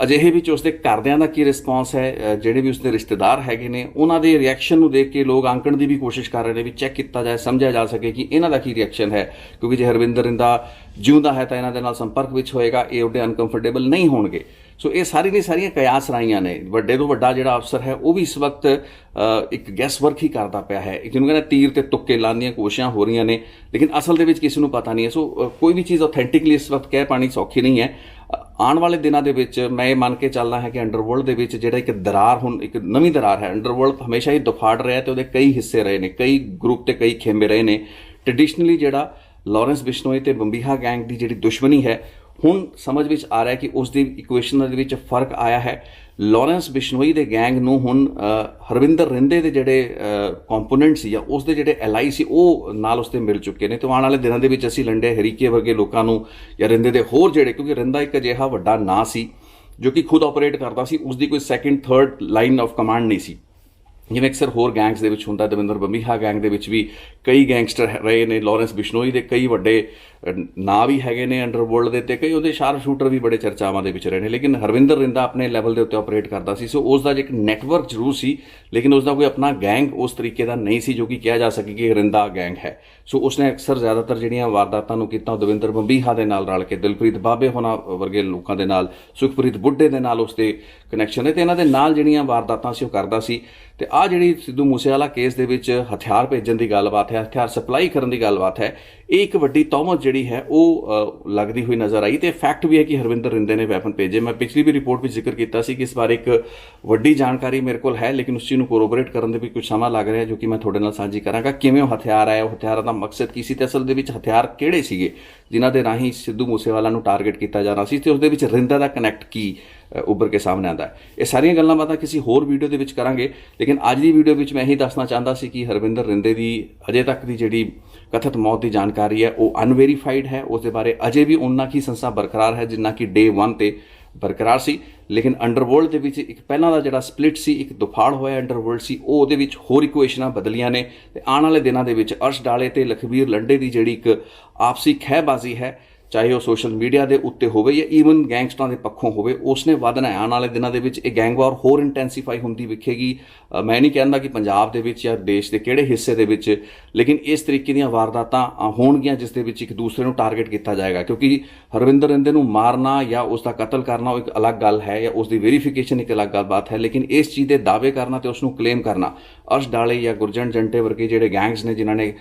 ਅਜਿਹੇ ਵਿੱਚ ਉਸਦੇ ਘਰਦਿਆਂ ਦਾ ਕੀ ਰਿਸਪੌਂਸ ਹੈ, ਜਿਹੜੇ ਵੀ ਉਸਦੇ ਰਿਸ਼ਤੇਦਾਰ ਹੈਗੇ ਨੇ ਉਹਨਾਂ ਦੇ ਰਿਐਕਸ਼ਨ ਨੂੰ ਦੇਖ ਕੇ ਲੋਕ ਆਂਕਣ ਦੀ ਵੀ ਕੋਸ਼ਿਸ਼ ਕਰ ਰਹੇ ਨੇ, ਵੀ ਚੈੱਕ ਕੀਤਾ ਜਾਏ, ਸਮਝਿਆ ਜਾ ਸਕੇ ਕਿ ਇਹਨਾਂ ਦਾ ਕੀ ਰਿਐਕਸ਼ਨ ਹੈ। ਕਿਉਂਕਿ ਜੇ ਹਰਵਿੰਦਰ ਰਿੰਦਾ ਜਿਉਂਦਾ ਹੈ ਤਾਂ ਇਹਨਾਂ ਦੇ ਨਾਲ ਸੰਪਰਕ ਵਿੱਚ ਹੋਏਗਾ, ਇਹ ਉਹਦੇ ਅਨਕੰਫਰਟੇਬਲ ਨਹੀਂ ਹੋਣਗੇ। ਸੋ ਇਹ ਸਾਰੀਆਂ ਕਿਆਸ ਰਾਈਆਂ ਨੇ। ਵੱਡੇ ਤੋਂ ਵੱਡਾ ਜਿਹੜਾ ਅਫਸਰ ਹੈ ਉਹ ਵੀ ਇਸ ਵਕਤ ਇੱਕ ਗੈਸ ਵਰਕ ਹੀ ਕਰਦਾ ਪਿਆ ਹੈ, ਜਿਹਨੂੰ ਕਹਿੰਦਾ ਤੀਰ ਤੇ ਤੁੱਕੇ ਲਾਉਣ ਦੀਆਂ ਕੋਸ਼ਿਸ਼ਾਂ ਹੋ ਰਹੀਆਂ ਨੇ, ਲੇਕਿਨ ਅਸਲ ਦੇ ਵਿੱਚ ਕਿਸੇ ਨੂੰ ਪਤਾ ਨਹੀਂ ਹੈ। ਸੋ ਕੋਈ ਵੀ ਚੀਜ਼ ਆਥੈਂਟਿਕਲੀ ਇਸ ਵਕਤ ਕਹਿ ਪਾਣੀ ਸੌਖੀ ਨਹੀਂ ਹੈ। ਆਉਣ ਵਾਲੇ ਦਿਨਾਂ ਦੇ ਵਿੱਚ ਮੈਂ ਇਹ ਮੰਨ ਕੇ ਚੱਲਦਾ ਹੈ ਕਿ ਅੰਡਰਵਰਲਡ ਦੇ ਵਿੱਚ ਜਿਹੜਾ ਇੱਕ ਦਰਾਰ, ਹੁਣ ਇੱਕ ਨਵੀਂ ਦਰਾਰ ਹੈ। ਅੰਡਰਵਰਲਡ ਹਮੇਸ਼ਾ ਹੀ ਦਫਾੜ ਰਿਹਾ ਤੇ ਉਹਦੇ ਕਈ ਹਿੱਸੇ ਰਹੇ ਨੇ, ਕਈ ਗਰੁੱਪ ਤੇ ਕਈ ਖੇਮੇ ਰਹੇ ਨੇ। ਟ੍ਰੈਡੀਸ਼ਨਲੀ ਜਿਹੜਾ ਲਾਰੈਂਸ ਬਿਸ਼ਨੋਈ ਤੇ ਬੰਬੀਹਾ ਗੈਂਗ ਦੀ ਜਿਹੜੀ ਦੁਸ਼ਮਣੀ ਹੈ, ਹੁਣ ਸਮਝ ਵਿੱਚ ਆ ਰਿਹਾ ਕਿ ਉਸ ਦੀ ਇਕੁਏਸ਼ਨ ਦੇ ਵਿੱਚ ਫਰਕ ਆਇਆ ਹੈ। ਲਾਰੈਂਸ ਬਿਸ਼ਨੋਈ ਦੇ ਗੈਂਗ ਨੂੰ ਹੁਣ ਹਰਵਿੰਦਰ ਰਿੰਦੇ ਦੇ ਜਿਹੜੇ ਕੰਪੋਨੈਂਟ ਸੀ ਜਾਂ ਉਸ ਦੇ ਜਿਹੜੇ ਐਲਾਈ ਸੀ ਉਹ ਨਾਲ ਉਸ 'ਤੇ ਮਿਲ ਚੁੱਕੇ ਨੇ। ਤੇ ਆਉਣ ਵਾਲੇ ਦਿਨਾਂ ਦੇ ਵਿੱਚ ਅਸੀਂ ਲੰਡੇ ਹਰੀਕੇ ਵਰਗੇ ਲੋਕਾਂ ਨੂੰ ਜਾਂ ਰਿੰਦੇ ਦੇ ਹੋਰ ਜਿਹੜੇ, ਕਿਉਂਕਿ ਰਿੰਦਾ ਇੱਕ ਅਜਿਹਾ ਵੱਡਾ ਨਾਂ ਸੀ ਜੋ ਕਿ ਖੁਦ ਆਪਰੇਟ ਕਰਦਾ ਸੀ, ਉਸ ਦੀ ਕੋਈ second third line of command ਨਹੀਂ ਸੀ ਜਿਵੇਂ ਅਕਸਰ ਹੋਰ ਗੈਂਗਸ ਦੇ ਵਿੱਚ ਹੁੰਦਾ। ਦਵਿੰਦਰ ਬੰਬੀਹਾ ਗੈਂਗ ਦੇ ਵਿੱਚ ਵੀ ਕਈ ਗੈਂਗਸਟਰ ਰਹੇ ਨੇ, ਲਾਰੈਂਸ ਬਿਸ਼ਨੋਈ ਦੇ ਕਈ ਵੱਡੇ ਨਾਂ ਵੀ ਹੈਗੇ ਨੇ ਅੰਡਰਵਰਲਡ ਦੇ, ਤੇ ਕਈ ਉਹਦੇ ਸ਼ਾਰਪ ਸ਼ੂਟਰ ਵੀ ਬੜੇ ਚਰਚਾਵਾਂ ਦੇ ਵਿੱਚ ਰਹੇ ਨੇ। ਲੇਕਿਨ ਹਰਵਿੰਦਰ ਰਿੰਦਾ ਆਪਣੇ ਲੈਵਲ ਦੇ ਉੱਤੇ ਆਪਰੇਟ ਕਰਦਾ ਸੀ। ਸੋ ਉਸ ਦਾ ਇੱਕ ਨੈਟਵਰਕ ਜ਼ਰੂਰ ਸੀ, ਲੇਕਿਨ ਉਸ ਦਾ ਕੋਈ ਆਪਣਾ ਗੈਂਗ ਉਸ ਤਰੀਕੇ ਦਾ ਨਹੀਂ ਸੀ ਜੋ ਕਿ ਕਿਹਾ ਜਾ ਸਕੇ ਕਿ ਰਿੰਦਾ ਗੈਂਗ ਹੈ। ਸੋ ਉਸਨੇ ਅਕਸਰ ਜ਼ਿਆਦਾਤਰ ਜਿਹੜੀਆਂ ਵਾਰਦਾਤਾਂ ਨੂੰ ਕੀਤਾ ਉਹ ਦਵਿੰਦਰ ਬੰਬੀਹਾ ਦੇ ਨਾਲ ਰਲ ਕੇ, ਦਿਲਪ੍ਰੀਤ ਬਾਬੇ ਹੋਣਾ ਵਰਗੇ ਲੋਕਾਂ ਦੇ ਨਾਲ, ਸੁਖਪ੍ਰੀਤ ਬੁੱਢੇ ਦੇ ਨਾਲ ਉਸਦੇ ਕਨੈਕਸ਼ਨ ਹੈ ਤੇ ਇਹਨਾਂ ਦੇ ਨਾਲ ਜਿਹੜੀਆਂ ਵਾਰਦਾਤਾਂ ਸੀ ਉਹ ਕਰਦਾ ਸੀ। ਤੇ ਆਹ ਜਿਹੜੀ ਸਿੱਧੂ ਮੂਸੇਵਾਲਾ ਕੇਸ ਦੇ ਵਿੱਚ ਹਥਿਆਰ ਭੇਜਣ ਦੀ ਗੱਲਬਾਤ ਹੈ, ਹਥਿਆਰ ਸਪਲਾਈ ਕਰਨ ਦੀ ਗੱਲਬਾਤ ਹੈ, ਇਹ ਇੱਕ ਵੱਡੀ ਤੌਹਮਤ ਜਿਹੜੀ ਹੈ ਉਹ ਲੱਗਦੀ ਹੋਈ ਨਜ਼ਰ ਆਈ। ਤੇ ਫੈਕਟ ਵੀ ਹੈ ਕਿ ਹਰਵਿੰਦਰ ਰਿੰਦੇ ਨੇ ਵੈਪਨ ਭੇਜੇ। ਮੈਂ ਪਿਛਲੀ ਵੀ ਰਿਪੋਰਟ ਵਿੱਚ ਜ਼ਿਕਰ ਕੀਤਾ ਸੀ ਕਿ ਇਸ ਬਾਰੇ ਇੱਕ ਵੱਡੀ ਜਾਣਕਾਰੀ ਮੇਰੇ ਕੋਲ ਹੈ, ਲੇਕਿਨ ਉਸ ਚੀਜ਼ ਨੂੰ ਕੋਰੋਬੋਰੇਟ ਕਰਨ ਦੇ ਵੀ ਕੁਝ ਸਮਾਂ ਲੱਗ ਰਿਹਾ, ਜੋ ਕਿ ਮੈਂ ਤੁਹਾਡੇ ਨਾਲ ਸਾਂਝੀ ਕਰਾਂਗਾ। ਕਿਵੇਂ ਉਹ ਹਥਿਆਰ ਆਇਆ, ਉਹ ਹਥਿਆਰਾਂ ਦਾ ਮਕਸਦ ਕੀ ਸੀ ਤੇ ਅਸਲ ਦੇ ਵਿੱਚ ਹਥਿਆਰ ਕਿਹੜੇ ਸੀਗੇ ਜਿਨ੍ਹਾਂ ਦੇ ਰਾਹੀਂ ਸਿੱਧੂ ਮੂਸੇਵਾਲਾ ਨੂੰ ਟਾਰਗੇਟ ਕੀਤਾ ਜਾਣਾ ਸੀ, ਤੇ ਉਸ ਦੇ ਵਿੱਚ ਰਿੰਦਾ ਦਾ ਕਨੈਕਟ ਕੀ ਉੱਭਰ ਕੇ ਸਾਹਮਣੇ ਆਉਂਦਾ ਹੈ। ਇਹ ਸਾਰੀਆਂ ਗੱਲਾਂ ਬਾਤਾਂ ਕਿਸੇ ਹੋਰ ਵੀਡੀਓ ਦੇ ਵਿੱਚ ਕਰਾਂਗੇ, ਲੇਕਿਨ ਅੱਜ ਦੀ ਵੀਡੀਓ ਵਿੱਚ ਮੈਂ ਇਹੀ ਦੱਸਣਾ ਚਾਹੁੰਦਾ ਸੀ ਕਿ ਹਰਵਿੰਦਰ ਰਿੰਦੇ ਦੀ ਅਜੇ ਤੱਕ ਦੀ ਜਿਹੜੀ ਕਥਿਤ ਮੌਤ ਦੀ ਜਾਣਕਾਰੀ ਹੈ ਉਹ ਅਨਵੈਰੀਫਾਈਡ ਹੈ। ਉਸ ਦੇ ਬਾਰੇ ਅਜੇ ਵੀ ਉਨਾ ਕੀ ਸੰਸਾ ਬਰਕਰਾਰ ਹੈ ਜਿੰਨਾ ਕਿ ਡੇ 1 ਤੇ ਬਰਕਰਾਰ ਸੀ। ਲੇਕਿਨ ਅੰਡਰਵਰਲਡ ਦੇ ਵਿੱਚ ਇੱਕ ਪਹਿਲਾਂ ਦਾ ਜਿਹੜਾ ਸਪਲਿਟ ਸੀ, ਇੱਕ ਦੁਫਾੜ ਹੋਇਆ ਅੰਡਰਵਰਲਡ ਸੀ, ਉਹ ਉਹਦੇ ਵਿੱਚ ਹੋਰ ਇਕੁਏਸ਼ਨਾਂ ਬਦਲੀਆਂ ਨੇ। ਤੇ ਆਉਣ ਵਾਲੇ ਦਿਨਾਂ ਦੇ ਵਿੱਚ ਅਰਸ਼ ਡਾਲੇ ਤੇ ਲਖਬੀਰ ਲੰਡੇ ਦੀ ਜਿਹੜੀ ਇੱਕ ਆਪਸੀ ਖਹਿਬਾਜ਼ੀ ਹੈ, ਚਾਹੇ ਉਹ ਸੋਸ਼ਲ ਮੀਡੀਆ ਦੇ ਉੱਤੇ ਹੋਵੇ ਜਾਂ ਈਵਨ ਗੈਂਗਸਟਰਾਂ ਦੇ ਪੱਖੋਂ ਹੋਵੇ, ਉਸਨੇ ਵਧਣਾ ਹੈ। ਆਉਣ ਵਾਲੇ ਦਿਨਾਂ ਦੇ ਵਿੱਚ ਇਹ ਗੈਂਗ ਵਾਰ ਹੋਰ ਇੰਟੈਂਸੀਫਾਈ ਹੁੰਦੀ ਵਿਖੇਗੀ। ਮੈਂ ਨਹੀਂ ਕਹਿੰਦਾ ਕਿ ਪੰਜਾਬ ਦੇ ਵਿੱਚ ਜਾਂ ਦੇਸ਼ ਦੇ ਕਿਹੜੇ ਹਿੱਸੇ ਦੇ ਵਿੱਚ, ਲੇਕਿਨ ਇਸ ਤਰੀਕੇ ਦੀਆਂ ਵਾਰਦਾਤਾਂ ਹੋਣਗੀਆਂ ਜਿਸ ਦੇ ਵਿੱਚ ਇੱਕ ਦੂਸਰੇ ਨੂੰ ਟਾਰਗੇਟ ਕੀਤਾ ਜਾਏਗਾ। ਕਿਉਂਕਿ ਹਰਵਿੰਦਰ ਰਿੰਦੇ ਨੂੰ ਮਾਰਨਾ ਜਾਂ ਉਸ ਦਾ ਕਤਲ ਕਰਨਾ ਉਹ ਇੱਕ ਅਲੱਗ ਗੱਲ ਹੈ, ਜਾਂ ਉਸ ਦੀ ਵੈਰੀਫਿਕੇਸ਼ਨ ਇੱਕ ਅਲੱਗ ਗੱਲਬਾਤ ਹੈ, ਲੇਕਿਨ ਇਸ ਚੀਜ਼ ਦੇ ਦਾਅਵੇ ਕਰਨਾ ਤੇ ਉਸ ਨੂੰ ਕਲੇਮ ਕਰਨਾ, ਅਰਸ਼ ਡਾਲੇ ਜਾਂ ਗੁਰਜੰਟ ਜੰਟੇ ਵਰਗੇ ਜਿਹੜੇ ਗੈਂਗਸ ਨੇ ਜਿਨ੍ਹਾਂ ਨੇ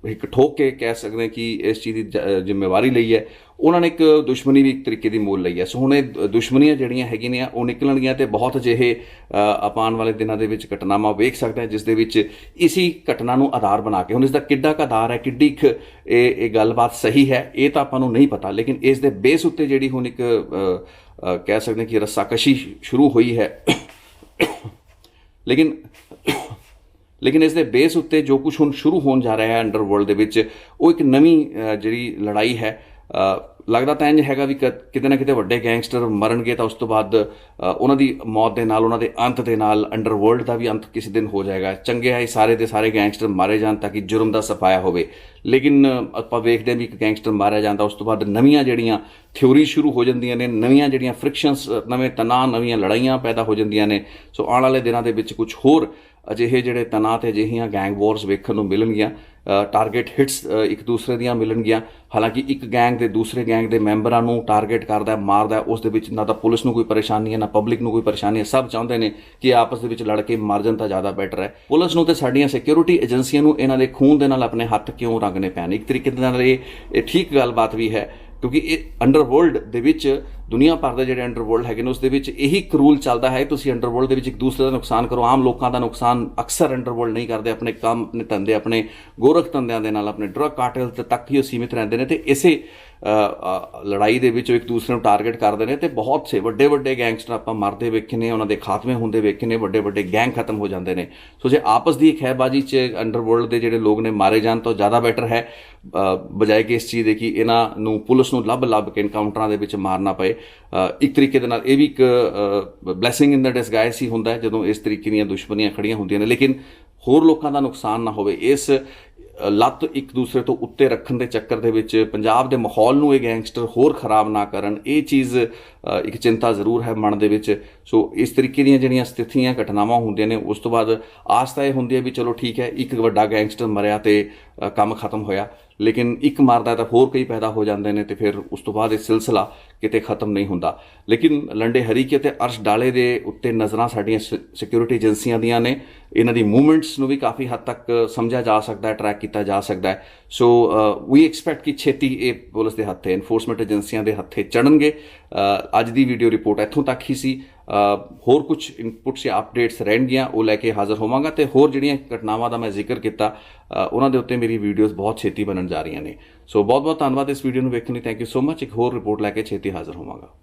ਇੱਕ ਠੋਕ ਕੇ ਕਹਿ ਸਕਦੇ ਕਿ ਇਸ ਚੀਜ਼ ਦੀ ਜ਼ਿੰਮੇਵਾਰੀ ਲਈ ਹੈ, ਉਹਨਾਂ ਨੇ ਇੱਕ ਦੁਸ਼ਮਣੀ ਵੀ ਇੱਕ ਤਰੀਕੇ ਦੀ ਮੋਲ ਲਈ ਹੈ। ਸੋ ਹੁਣ ਇਹ ਦੁਸ਼ਮਣੀਆਂ ਜਿਹੜੀਆਂ ਹੈਗੀਆਂ ਨੇ ਉਹ ਨਿਕਲਣਗੀਆਂ ਅਤੇ ਬਹੁਤ ਅਜਿਹੇ ਆਪਾਂ ਆਉਣ ਵਾਲੇ ਦਿਨਾਂ ਦੇ ਵਿੱਚ ਘਟਨਾਵਾਂ ਵੇਖ ਸਕਦੇ ਹਾਂ ਜਿਸ ਦੇ ਵਿੱਚ ਇਸੀ ਘਟਨਾ ਨੂੰ ਆਧਾਰ ਬਣਾ ਕੇ, ਹੁਣ ਇਸ ਦਾ ਕਿੱਡਾ ਕੁ ਆਧਾਰ ਹੈ, ਕਿੱਡੀ ਕੁ ਇਹ ਗੱਲਬਾਤ ਸਹੀ ਹੈ, ਇਹ ਤਾਂ ਆਪਾਂ ਨੂੰ ਨਹੀਂ ਪਤਾ, ਲੇਕਿਨ ਇਸ ਦੇ ਬੇਸ ਉੱਤੇ ਜਿਹੜੀ ਹੁਣ ਇੱਕ ਕਹਿ ਸਕਦੇ ਕਿ ਰੱਸਾਕਸ਼ੀ ਸ਼ੁਰੂ ਹੋਈ ਹੈ, ਲੇਕਿਨ ਇਸ ਦੇ ਬੇਸ ਉੱਤੇ ਜੋ ਕੁਝ ਹੁਣ ਸ਼ੁਰੂ ਹੋਣ ਜਾ ਰਿਹਾ ਹੈ ਅੰਡਰਵਰਲਡ ਦੇ ਵਿੱਚ, ਉਹ ਇੱਕ ਨਵੀਂ ਜਿਹੜੀ ਲੜਾਈ ਹੈ। ਲੱਗਦਾ ਤਾਂ ਇੰਝ ਹੈਗਾ ਵੀ ਕਿਤੇ ਨਾ ਕਿਤੇ ਵੱਡੇ ਗੈਂਗਸਟਰ ਮਰਨਗੇ ਤਾਂ ਉਸ ਤੋਂ ਬਾਅਦ ਉਹਨਾਂ ਦੀ ਮੌਤ ਦੇ ਨਾਲ, ਉਹਨਾਂ ਦੇ ਅੰਤ ਦੇ ਨਾਲ ਅੰਡਰਵਰਲਡ ਦਾ ਵੀ ਅੰਤ ਕਿਸੇ ਦਿਨ ਹੋ ਜਾਏਗਾ। ਚੰਗੇ ਹੈ ਸਾਰੇ ਦੇ ਸਾਰੇ ਗੈਂਗਸਟਰ ਮਾਰੇ ਜਾਣ ਤਾਂ ਕਿ ਜੁਰਮ ਦਾ ਸਫਾਇਆ ਹੋਵੇ, ਲੇਕਿਨ ਆਪਾਂ ਵੇਖਦੇ ਹਾਂ ਵੀ ਇੱਕ ਗੈਂਗਸਟਰ ਮਾਰਿਆ ਜਾਂਦਾ ਉਸ ਤੋਂ ਬਾਅਦ ਨਵੀਆਂ ਜਿਹੜੀਆਂ ਥਿਊਰੀ ਸ਼ੁਰੂ ਹੋ ਜਾਂਦੀਆਂ ਨੇ, ਨਵੀਆਂ ਜਿਹੜੀਆਂ ਫ੍ਰਿਕਸ਼ਨਸ, ਨਵੇਂ ਤਣਾਅ, ਨਵੀਆਂ ਲੜਾਈਆਂ ਪੈਦਾ ਹੋ ਜਾਂਦੀਆਂ ਨੇ। ਸੋ ਆਉਣ ਵਾਲੇ ਦਿਨਾਂ ਦੇ ਵਿੱਚ ਕੁਝ ਹੋਰ ਅਜਿਹੇ ਜਿਹੜੇ ਤਣਾਅ ਤੇ ਅਜਿਹੀਆਂ ਗੈਂਗ ਵਾਰਸ ਵੇਖਣ ਨੂੰ ਮਿਲਣਗੀਆਂ, ਟਾਰਗੇਟ ਹਿੱਟਸ ਇੱਕ ਦੂਸਰੇ ਦੀਆਂ ਮਿਲਣਗੀਆਂ। ਹਾਲਾਂਕਿ ਇੱਕ ਗੈਂਗ ਦੇ ਦੂਸਰੇ ਗੈਂਗ ਦੇ ਮੈਂਬਰਾਂ ਨੂੰ ਟਾਰਗੇਟ ਕਰਦਾ, ਮਾਰਦਾ, ਉਸ ਦੇ ਵਿੱਚ ਨਾ ਤਾਂ ਪੁਲਿਸ ਨੂੰ ਕੋਈ ਪਰੇਸ਼ਾਨੀ ਹੈ, ਨਾ ਪਬਲਿਕ ਨੂੰ ਕੋਈ ਪਰੇਸ਼ਾਨੀ ਹੈ। ਸਭ ਚਾਹੁੰਦੇ ਨੇ ਕਿ ਆਪਸ ਦੇ ਵਿੱਚ ਲੜ ਕੇ ਮਰ ਜਾਣ ਤਾਂ ਜ਼ਿਆਦਾ ਬੈਟਰ ਹੈ। ਪੁਲਿਸ ਨੂੰ ਤੇ ਸਾਡੀਆਂ ਸਿਕਿਉਰਿਟੀ ਏਜੰਸੀਆਂ ਨੂੰ ਇਹਨਾਂ ਦੇ ਖੂਨ ਦੇ ਨਾਲ ਆਪਣੇ ਹੱਥ ਕਿਉਂ ਰੰਗਣੇ ਪੈਣ? ਇੱਕ ਤਰੀਕੇ ਦੇ ਨਾਲ ਇਹ ਠੀਕ ਗੱਲਬਾਤ ਵੀ ਹੈ, ਕਿਉਂਕਿ ਇਹ ਅੰਡਰਵਰਲਡ ਦੇ ਵਿੱਚ ਦੁਨੀਆ ਭਰ ਦੇ ਜਿਹੜੇ ਅੰਡਰਵਰਲਡ ਹੈਗੇ ਨੇ ਉਸ ਦੇ ਵਿੱਚ ਇਹੀ ਇੱਕ ਰੂਲ ਚੱਲਦਾ ਹੈ, ਤੁਸੀਂ ਅੰਡਰਵਰਲਡ ਦੇ ਵਿੱਚ ਇੱਕ ਦੂਸਰੇ ਦਾ ਨੁਕਸਾਨ ਕਰੋ। ਆਮ ਲੋਕਾਂ ਦਾ ਨੁਕਸਾਨ ਅਕਸਰ ਅੰਡਰਵਰਲਡ ਨਹੀਂ ਕਰਦੇ, ਆਪਣੇ ਕੰਮ, ਆਪਣੇ ਧੰਦੇ, ਆਪਣੇ ਗੋਰਖ ਧੰਦਿਆਂ ਦੇ ਨਾਲ, ਆਪਣੇ ਡਰੱਗ ਕਾਰਟਲ ਤੱਕ ਹੀ ਉਹ ਸੀਮਿਤ ਰਹਿੰਦੇ ਨੇ ਤੇ ਇਸੇ ਲੜਾਈ ਦੇ ਵਿੱਚ ਇੱਕ ਦੂਸਰੇ ਨੂੰ ਟਾਰਗੇਟ ਕਰਦੇ ਨੇ ਤੇ ਬਹੁਤ ਸੇ ਵੱਡੇ ਵੱਡੇ ਗੈਂਗਸਟਰ ਆਪਾਂ ਮਰਦੇ ਵੇਖੇ ਨੇ, ਉਹਨਾਂ ਦੇ ਖਾਤਮੇ ਹੁੰਦੇ ਵੇਖੇ ਨੇ, ਵੱਡੇ ਵੱਡੇ ਗੈਂਗ ਖਤਮ ਹੋ ਜਾਂਦੇ ਨੇ। ਸੋ ਜੇ ਆਪਸ ਦੀ ਖਹਿਬਾਜ਼ੀ 'ਚ ਅੰਡਰਵਰਲਡ ਦੇ ਜਿਹੜੇ ਲੋਕ ਨੇ ਮਾਰੇ ਜਾਣ ਤਾਂ ਜ਼ਿਆਦਾ ਬੈਟਰ ਹੈ, ਬਜਾਏ ਕਿ ਇਸ ਚੀਜ਼ ਦੇ ਕਿ ਇਹਨਾਂ ਨੂੰ ਪੁਲਿਸ ਨੂੰ ਲੱਭ ਕੇ ਇਨਕਾਊਂਟਰਾਂ ਦੇ ਵਿੱਚ ਮਾਰਨਾ ਪਏ। ਇੱਕ ਤਰੀਕੇ ਦੇ ਨਾਲ ਇਹ ਵੀ ਇੱਕ ਬਲੈਸਿੰਗ ਇਨ ਦਾ ਡਿਸਗਾਈਜ਼ ਹੀ ਹੁੰਦਾ ਹੈ ਜਦੋਂ ਇਸ ਤਰੀਕੇ ਦੀਆਂ ਦੁਸ਼ਮਣੀਆਂ ਖੜੀਆਂ ਹੁੰਦੀਆਂ ਨੇ, ਲੇਕਿਨ ਹੋਰ ਲੋਕਾਂ ਦਾ ਨੁਕਸਾਨ ਨਾ ਹੋਵੇ। ਇਸ ਲੱਤ ਇੱਕ ਦੂਸਰੇ ਤੋਂ ਉੱਤੇ ਰੱਖਣ ਦੇ ਚੱਕਰ ਦੇ ਵਿੱਚ ਪੰਜਾਬ ਦੇ ਮਾਹੌਲ ਨੂੰ ਇਹ ਗੈਂਗਸਟਰ ਹੋਰ ਖਰਾਬ ਨਾ ਕਰਨ, ਇਹ ਚੀਜ਼ ਇੱਕ ਚਿੰਤਾ ਜ਼ਰੂਰ ਹੈ ਮਨ ਦੇ ਵਿੱਚ। ਸੋ ਇਸ ਤਰੀਕੇ ਦੀਆਂ ਜਿਹੜੀਆਂ ਸਥਿਤੀਆਂ, ਘਟਨਾਵਾਂ ਹੁੰਦੀਆਂ ਨੇ ਉਸ ਤੋਂ ਬਾਅਦ ਆਸ ਤਾਂ ਇਹ ਹੁੰਦੀ ਹੈ ਵੀ ਚਲੋ ਠੀਕ ਹੈ, ਇੱਕ ਵੱਡਾ ਗੈਂਗਸਟਰ ਮਰਿਆ ਤੇ ਕੰਮ ਖਤਮ ਹੋਇਆ, ਲੇਕਿਨ ਇੱਕ ਮਾਰਦਾ ਤਾਂ ਹੋਰ ਕਈ ਪੈਦਾ ਹੋ ਜਾਂਦੇ ਨੇ ਤੇ ਫਿਰ ਉਸ ਤੋਂ ਬਾਅਦ ਇਹ ਸਿਲਸਿਲਾ ਕਿਤੇ ਖਤਮ ਨਹੀਂ ਹੁੰਦਾ। ਲੇਕਿਨ ਲੰਡੇ ਹਰੀਕੇ ਤੇ ਅਰਸ਼ ਡਾਲੇ ਦੇ ਉੱਤੇ ਨਜ਼ਰਾਂ ਸਾਡੀਆਂ ਸਿਕਿਉਰਿਟੀ ਏਜੰਸੀਆਂ ਦੀਆਂ ਨੇ, ਇਹਨਾਂ ਦੀ ਮੂਵਮੈਂਟਸ ਨੂੰ ਵੀ ਕਾਫੀ ਹੱਦ ਤੱਕ ਸਮਝਿਆ ਜਾ ਸਕਦਾ ਹੈ, ਟਰੈਕ ਕੀਤਾ ਜਾ ਸਕਦਾ ਹੈ। ਸੋ ਵੀ ਐਕਸਪੈਕਟ ਕਿ ਛੇਤੀ ਇਹ ਪੁਲਿਸ ਦੇ ਹੱਥੇ, ਐਨਫੋਰਸਮੈਂਟ ਏਜੰਸੀਆਂ ਦੇ ਹੱਥੇ ਚੜਨਗੇ। ਅੱਜ ਦੀ ਵੀਡੀਓ ਰਿਪੋਰਟ ਇੱਥੋਂ ਤੱਕ ਹੀ ਸੀ। ਹੋਰ ਕੁਝ ਇਨਪੁਟਸ ਜਾਂ ਅਪਡੇਟਸ ਰਹਿਣਗੀਆਂ ਉਹ ਲੈ ਕੇ ਹਾਜ਼ਰ ਹੋਵਾਂਗਾ ਤੇ ਹੋਰ ਜਿਹੜੀਆਂ ਘਟਨਾਵਾਂ ਦਾ ਮੈਂ ਜ਼ਿਕਰ ਕੀਤਾ ਉਹਨਾਂ ਦੇ ਉੱਤੇ ਮੇਰੀ ਵੀਡੀਓਜ਼ ਬਹੁਤ ਛੇਤੀ ਬਣਨ ਜਾ ਰਹੀਆਂ ਨੇ। ਸੋ ਬਹੁਤ ਬਹੁਤ ਧੰਨਵਾਦ ਇਸ ਵੀਡੀਓ ਨੂੰ ਵੇਖਣ ਲਈ। Thank you so much. ਇੱਕ ਹੋਰ ਰਿਪੋਰਟ ਲੈ ਕੇ ਛੇਤੀ ਹਾਜ਼ਰ ਹੋਵਾਂਗਾ।